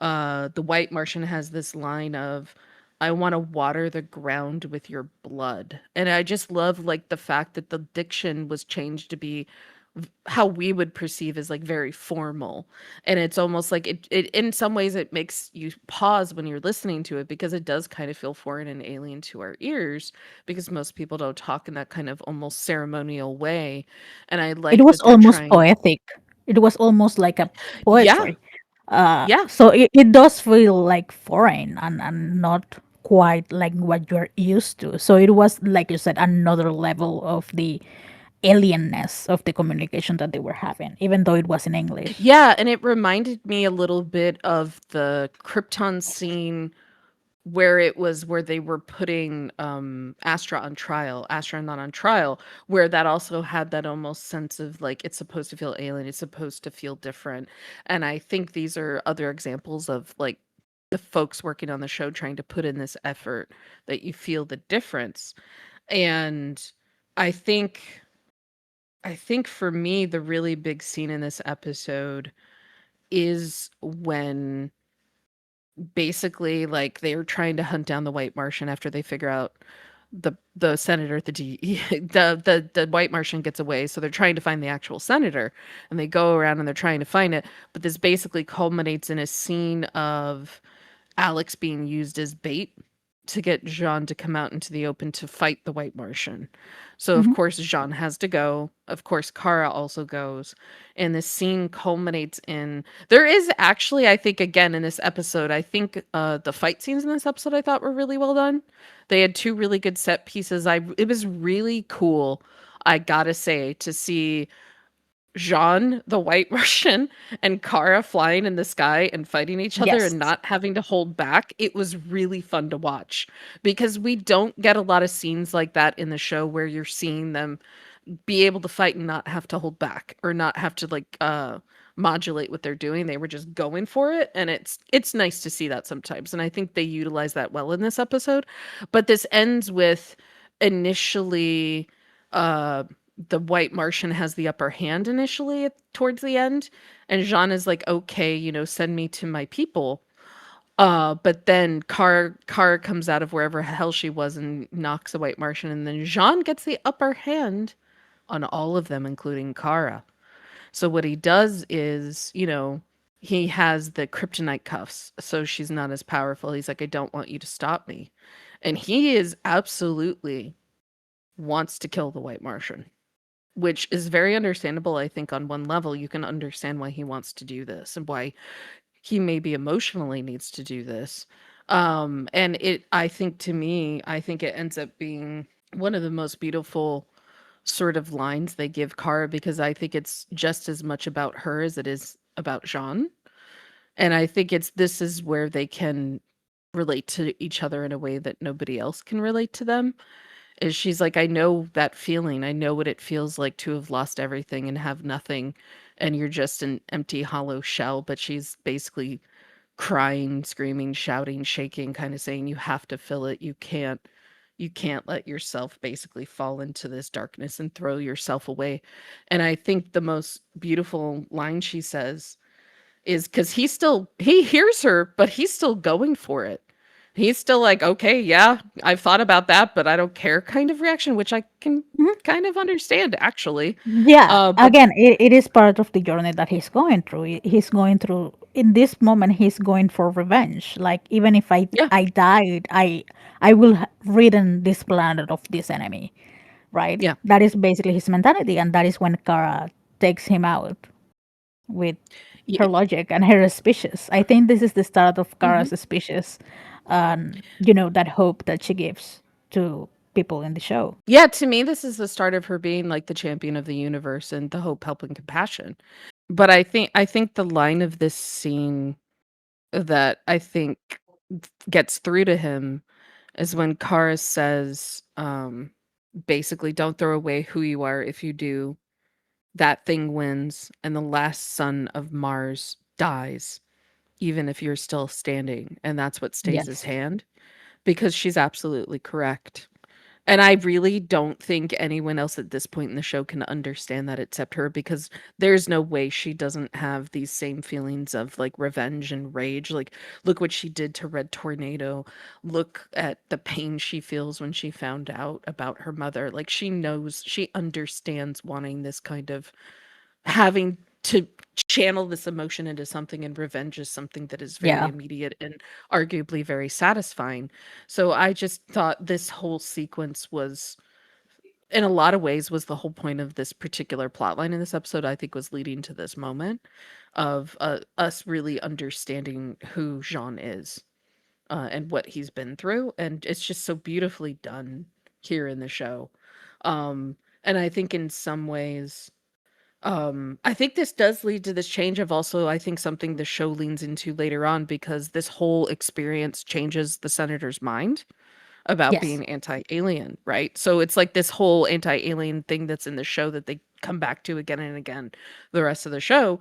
The White Martian has this line of, I want to water the ground with your blood. And I just love like the fact that the diction was changed to be how we would perceive as like very formal. And it's almost like it in some ways it makes you pause when you're listening to it because it does kind of feel foreign and alien to our ears because most people don't talk in that kind of almost ceremonial way. And I It like was that they're almost trying. poetic. It was almost like a Yeah. poetry. Yeah. So it does feel like foreign and not quite like what you're used to. So it was, like you said, another level of the alienness of the communication that they were having, even though it was in English. Yeah, and it reminded me a little bit of the Krypton scene where it was where they were putting astronaut on trial, where that also had that almost sense of like it's supposed to feel alien, it's supposed to feel different. And I think these are other examples of like the folks working on the show trying to put in this effort that you feel the difference. And I think I think for me the really big scene in this episode is when basically like they're trying to hunt down the White Martian after they figure out the senator, the the White Martian gets away, so they're trying to find the actual senator, and they go around and they're trying to find it. But this basically culminates in a scene of Alex being used as bait to get Jean to come out into the open to fight the White Martian. So of Mhm. course Jean has to go. Of course Kara also goes. And this scene culminates in there is actually, I think again in this episode, I think the fight scenes in this episode I thought were really well done. They had two really good set pieces. It was really cool, I gotta say, to see Jean, the White Russian, and Kara flying in the sky and fighting each other Yes. and not having to hold back. It was really fun to watch because we don't get a lot of scenes like that in the show where you're seeing them be able to fight and not have to hold back or not have to like modulate what they're doing. They were just going for it, and it's nice to see that sometimes. And I think they utilize that well in this episode. But this ends with initially uh the White Martian has the upper hand initially towards the end, and Jean is like, okay, send me to my people. But then Car comes out of wherever hell she was and knocks the White Martian, and then Jean gets the upper hand on all of them, including Kara. So what he does is, he has the kryptonite cuffs, so she's not as powerful. He's like, I don't want you to stop me. And he is absolutely wants to kill the White Martian, which is very understandable. I think on one level, you can understand why he wants to do this and why he maybe emotionally needs to do this. And I think to me, I think it ends up being one of the most beautiful sort of lines they give Kara because I think it's just as much about her as it is about Jean. And I think this is where they can relate to each other in a way that nobody else can relate to them. Is she's like, I know that feeling. I know what it feels like to have lost everything and have nothing, and you're just an empty, hollow shell. But she's basically crying, screaming, shouting, shaking, kind of saying, you have to fill it. You can't let yourself basically fall into this darkness and throw yourself away. And I think the most beautiful line she says is because he hears her, but he's still going for it. He's still like, okay, yeah, I've thought about that, but I don't care kind of reaction, which I can kind of understand actually. Yeah, But again, it is part of the journey that he's going through. He's going through in this moment. He's going for revenge. Like even if yeah, I died, I will ridden this planet of this enemy, right? yeah, That is basically his mentality, and that is when Kara takes him out with her yeah, logic and her suspicious. I think this is the start of Kara's mhm. suspicious, that hope that she gives to people in the show. Yeah. To me, this is the start of her being like the champion of the universe and the hope, help, and compassion. But I think the line of this scene that I think gets through to him is when Kara says, basically, don't throw away who you are. If you do, that thing wins, and the last son of Mars dies, even if you're still standing. And that's what stays his Yes. hand, because she's absolutely correct. And I really don't think anyone else at this point in the show can understand that except her, because there's no way she doesn't have these same feelings of like revenge and rage. Like, look what she did to Red Tornado. Look at the pain she feels when she found out about her mother. Like, she knows, she understands wanting this kind of having to channel this emotion into something, and revenge is something that is very Yeah. immediate and arguably very satisfying. So I just thought this whole sequence was, in a lot of ways, was the whole point of this particular plot line in this episode. I think was leading to this moment of us really understanding who Jean is, and what he's been through, and it's just so beautifully done here in the show. And I think in some ways, I think this does lead to this change of, also, I think, something the show leans into later on, because this whole experience changes the senator's mind about Yes. being anti-alien, right? So it's like this whole anti-alien thing that's in the show that they come back to again and again the rest of the show.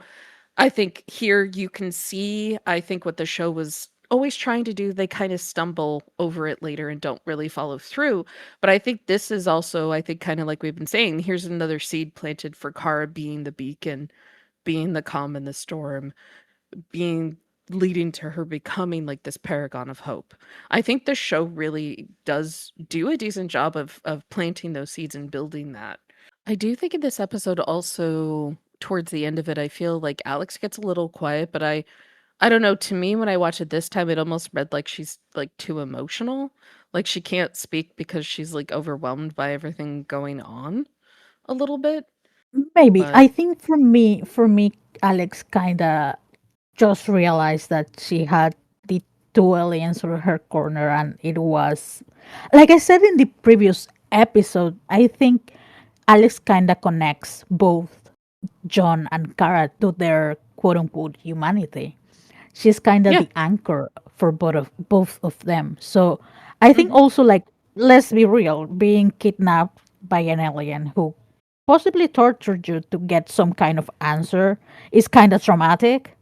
I think here you can see, I think, what the show was always trying to do. They kind of stumble over it later and don't really follow through. But I think this is also, I think, kind of like we've been saying, here's another seed planted for Kara being the beacon, being the calm in the storm, being leading to her becoming like this paragon of hope. I think the show really does do a decent job of planting those seeds and building that. I do think in this episode also, towards the end of it, I feel like Alex gets a little quiet, but I don't know, to me when I watch it this time, it almost read like she's like too emotional. Like she can't speak because she's like overwhelmed by everything going on a little bit. Maybe. But I think for me, Alex kind of just realized that she had the two aliens on her corner, and it was, like I said in the previous episode, I think Alex kind of connects both John and Kara to their quote unquote humanity. She's kind of yeah. the anchor for both of them. So I think Hmm. also, like, let's be real, being kidnapped by an alien who possibly tortured you to get some kind of answer is kind of traumatic.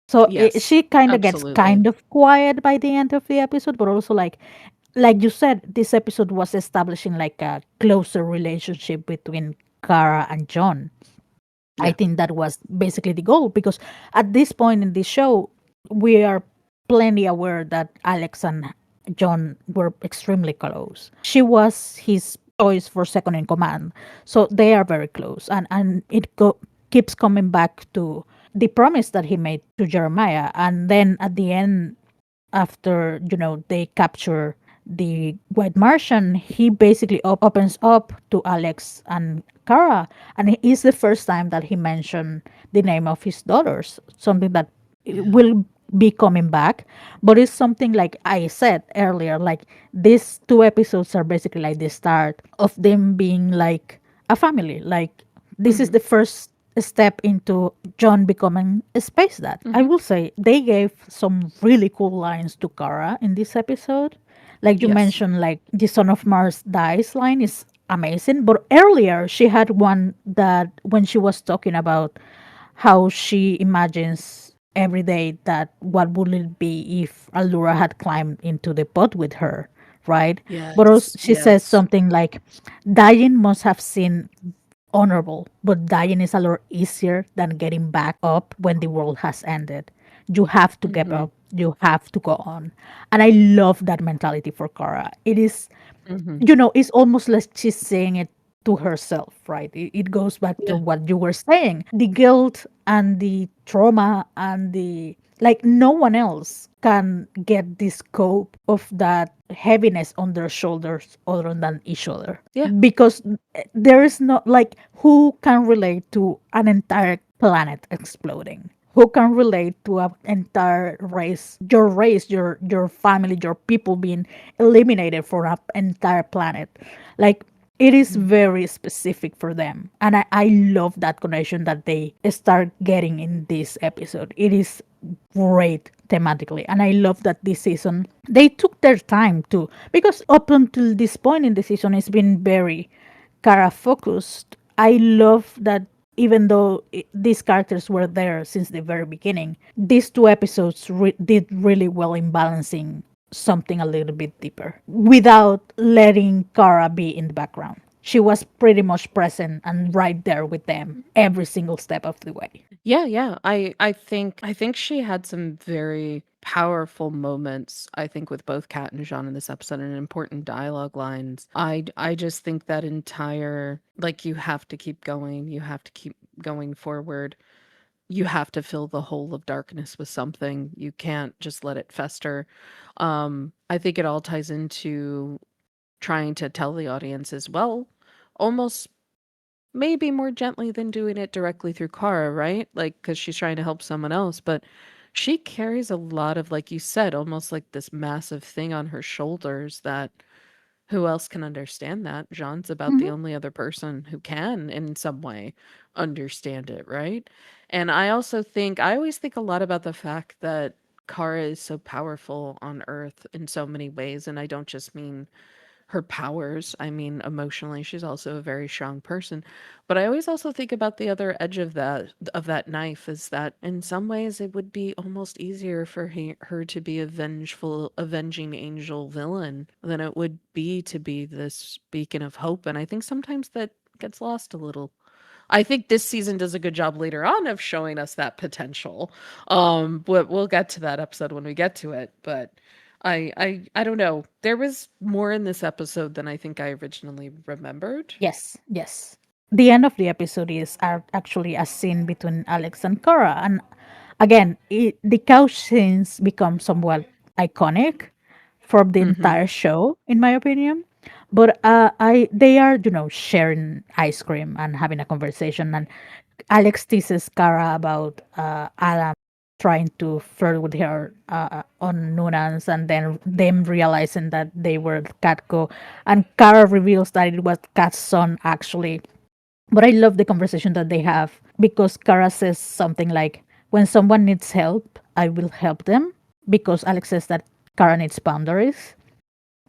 So Yes. she kind of gets Absolutely. kind of quiet by the end of the episode, but also, like you said, this episode was establishing like a closer relationship between Kara and John. I Yeah. think that was basically the goal, because at this point in the show, we are plenty aware that Alex and John were extremely close. She was his choice for second in command, so they are very close, and keeps coming back to the promise that he made to Jeremiah, and then at the end, after they capture the White Martian, he basically opens up to Alex and Kara, and it is the first time that he mentioned the name of his daughters, something that Yeah. will be coming back. But it's something, like I said earlier, like these two episodes are basically like the start of them being like a family. Like this is Hmm. the first step into John becoming a space dad. I Hmm. will say they gave some really cool lines to Kara in this episode. Like you Yes. mentioned, like the Son of Mars dies line is amazing. But earlier she had one that when she was talking about how she imagines every day that what would it be if Allura had climbed into the pot with her, right? But also Yes. she says Yes. something like dying must have seemed honorable, but dying is a lot easier than getting back up when the world has ended. You have to get Mhm. up. You have to go on. And I love that mentality for Kara. It is, Mhm. it's almost like she's saying it to herself, right? It goes back to Yeah. what you were saying. The guilt and the trauma and the, like, no one else can get the scope of that heaviness on their shoulders other than each other. Yeah. Because there is not, like, who can relate to an entire planet exploding? Who can relate to an entire race, your family, your people being eliminated for an entire planet? Like, it is Mhm. very specific for them. And I love that connection that they start getting in this episode. It is great thematically. And I love that this season they took their time too. Because up until this point in the season it's been very Kara focused. I love that even though these characters were there since the very beginning, these two episodes did really well in balancing something a little bit deeper without letting Kara be in the background. She was pretty much present and right there with them every single step of the way. Yeah, yeah. I think she had some very powerful moments, I think, with both Kat and Jean in this episode and important dialogue lines. I just think that entire, like, you have to keep going, you have to keep going forward. You have to fill the hole of darkness with something. You can't just let it fester. I think it all ties into trying to tell the audience as well, almost maybe more gently than doing it directly through Kara, right? Like, because she's trying to help someone else, but she carries a lot of, like you said, almost like this massive thing on her shoulders that who else can understand that? Jean's about the Mhm. only other person who can, in some way, understand it, right? And I always think a lot about the fact that Kara is so powerful on Earth in so many ways, and I don't just mean her powers. I mean, emotionally, she's also a very strong person. But I always also think about the other edge of that knife is that in some ways it would be almost easier for her to be a vengeful, avenging angel villain than it would be to be this beacon of hope. And I think sometimes that gets lost a little. I think this season does a good job later on of showing us that potential. But we'll get to that episode when we get to it. But I don't know. There was more in this episode than I think I originally remembered. Yes, yes. The end of the episode is actually a scene between Alex and Cora, and again, the couch scenes become somewhat iconic for the Mhm. entire show, in my opinion. But I they are sharing ice cream and having a conversation, and Alex teases Cara about Adam trying to flirt with her on Nunans, and then them realizing that they were CatCo, and Cara reveals that it was Cat's son actually. But I love the conversation that they have because Cara says something like, "When someone needs help, I will help them," because Alex says that Cara needs boundaries,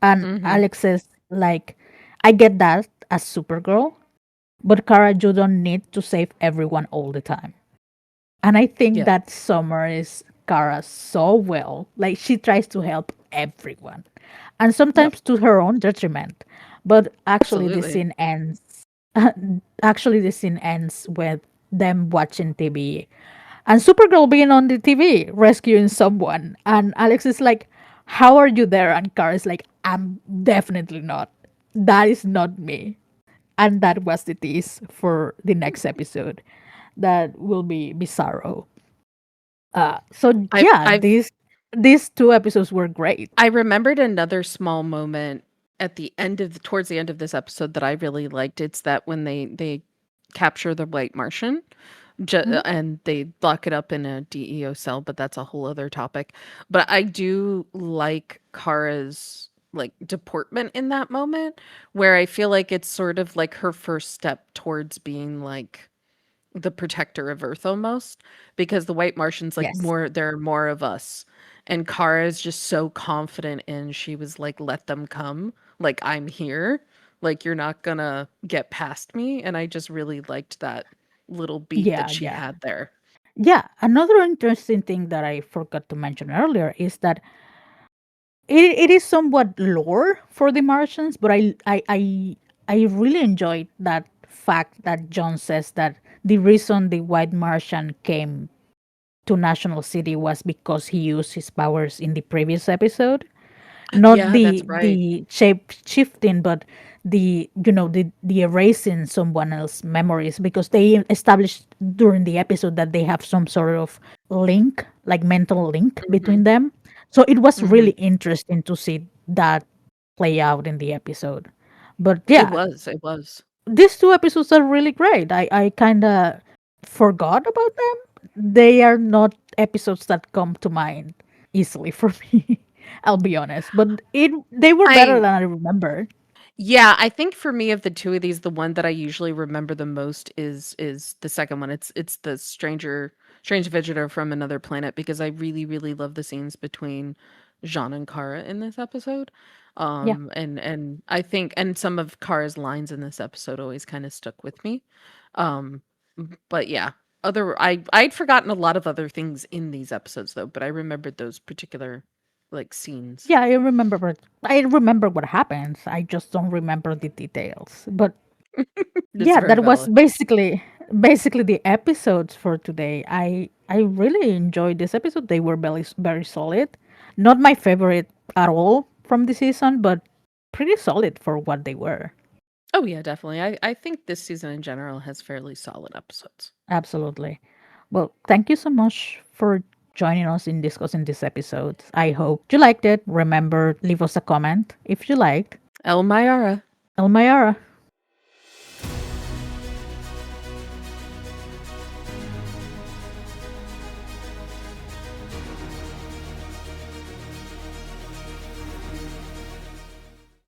and Mhm. Alex says like, "I get that as Supergirl, but Cara, you don't need to save everyone all the time." And I think Yeah. that summarizes Kara so well. Like, she tries to help everyone. And Yep. sometimes to her own detriment. But actually the Absolutely. scene ends with them watching TV and Supergirl being on the TV rescuing someone. And Alex is like, "How are you there?" And Kara's like, "I'm definitely not. That is not me." And that was the tease for the next episode. That will be Bizarro. So I've yeah, I've these two episodes were great. I remembered another small moment at the end of towards the end of this episode that I really liked. It's that when they capture the White Martian, Mhm. and they lock it up in a DEO cell, but that's a whole other topic. But I do like Kara's like deportment in that moment, where I feel like it's sort of like her first step towards being like the protector of Earth almost, because the White Martians, like, Yes. more there are more of us. And Kara is just so confident in she was like, let them come. Like, I'm here. Like, you're not gonna get past me. And I just really liked that little beat that Yeah, she yeah. had there. Yeah. Another interesting thing that I forgot to mention earlier is that it is somewhat lore for the Martians, but I really enjoyed that fact that John says that the reason the White Martian came to National City was because he used his powers in the previous episode, not Yeah, that's right. the shape shifting, but the erasing someone else's memories, because they established during the episode that they have some sort of link, like mental link between Mhm, them. So it was really mhm. interesting to see that play out in the episode. But It yeah, was, it was. these two episodes are really great. I kind of forgot about them. They are not episodes that come to mind easily for me. I'll be honest, but it they were better I than I remember. Yeah, I think for me of the 2 of these, the one that I usually remember the most is the second one. It's the strange visitor from another planet because I really, really love the scenes between Jean and Kara in this episode. Yeah, And I think and some of Kara's lines in this episode always kind of stuck with me. But yeah, I'd forgotten a lot of other things in these episodes though, but I remembered those particular like scenes. yeah, I remember what happens. I just don't remember the details. But It's yeah, very that was valid. basically the episodes for today. I really enjoyed this episode. They were very solid. Not my favorite at all from the season, but pretty solid for what they were. Oh yeah, definitely. I think this season in general has fairly solid episodes. Absolutely. Well, thank you so much for joining us in discussing this episode. I hope you liked it. Remember, leave us a comment if you liked. El Mayara. El Mayara.